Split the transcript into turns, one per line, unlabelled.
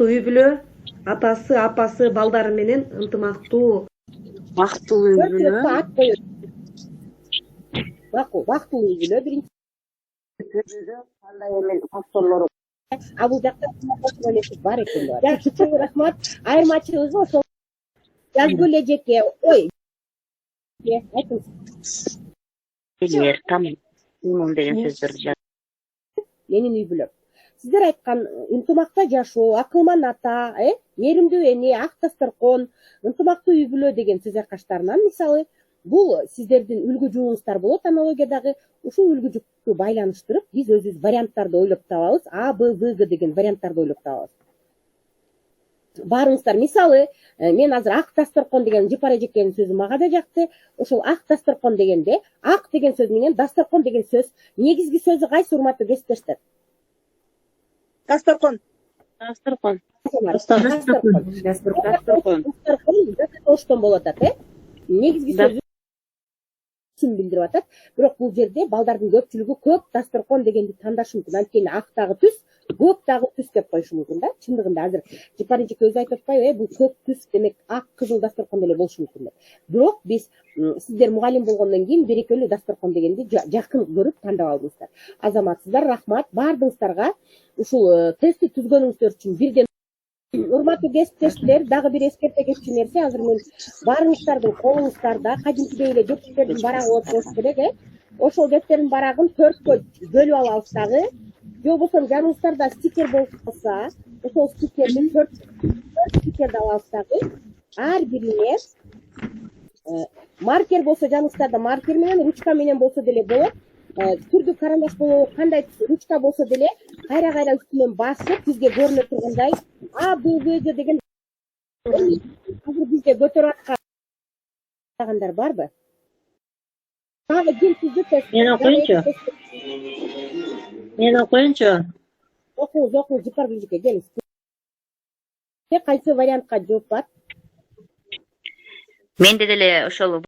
ынтымактуу үй бүлө, атасы, апасы, балдары менен ынтымактуу.
Бактылуу үй бүлө.
Бактылуу үй бүлө биринчи. Кандай эме факторлору бул жакта бар экен деп. Жакшы, рахмат. Айырмачылыгы ошол жазгы эле жеке. Ой. Айтыңыз.
Там деген сөздөрдү.
Менин үй бүлөм. Сиздер айткан ынтымакта жашоо, акылман ата, мээримдүү эне, ак дасторкон, ынтымактуу үй бүлө деген сөз айкаштарынан мисалы бул сиздердин үлгү жууңуздар болот аналогиядагы. Ушул үлгү жукту байланыштырып, биз өзүбүз варианттарды ойлоп табабыз. А, Б, В, Г деген варианттарды ойлоп табабыз. Баарыңыздар мисалы, мен азыр ак дасторкон деген Жапар эжекенин сөзү мага да жакты. Ошол ак дасторкон дегенде, ак деген сөз менен дасторкон деген сөз негизги сөзү кайсы, урматтуу кесиптештер?
Дасторкон.
Оштон болуп атат, негизги сөзү билдирип атат. Бирок бул жерде балдардын көпчүлүгү көп дасторкон дегенди тандашы мүмкүн. Анткени актагы түс, көктагы түс деп коюшу мүмкүн да. Чындыгында азыр Жапар эжеке өзү айтып атпайбы, бул көк түс демек ак кызыл дасторкон деле болушу мүмкүн деп. Бирок биз сиздер мугалим болгондон кийин берекелүү дасторкон дегенди жакын көрүп тандап алдыңыздар. Азаматсыздар, рахмат баардыгыңыздарга. Ушул тестти түзгөнүңүздөр үчүн бирден урматтуу кесиптештер, дагы бир эскерте кетчү нерсе, азыр мен баарыңыздардын колуңуздарда кадимкидей эле жепттердин барагы болуш керек, Ошол жептердин барагын 4кө бөлүп алабыз дагы. Же болбосо жаныңыздарда стикер болуп калса, ошол стикерди 4 стикерди алабыз дагы. Ар бирине маркер болсо жаныңыздарда маркер менен, ручка менен болсо деле болот. Түрдүү карандаш болобу, кандай ручка болсо деле кайра үстүнөн басып бизге көрүнө тургандай А, Б, В деген азыр бизде көтөрүп аткандар барбы? Дагы ким түздү?
Мен окуйунчу.
Окуңуз, Жапар эжеке, келиңиз. Кайсы вариантка жооп бар?
Менде деле ошол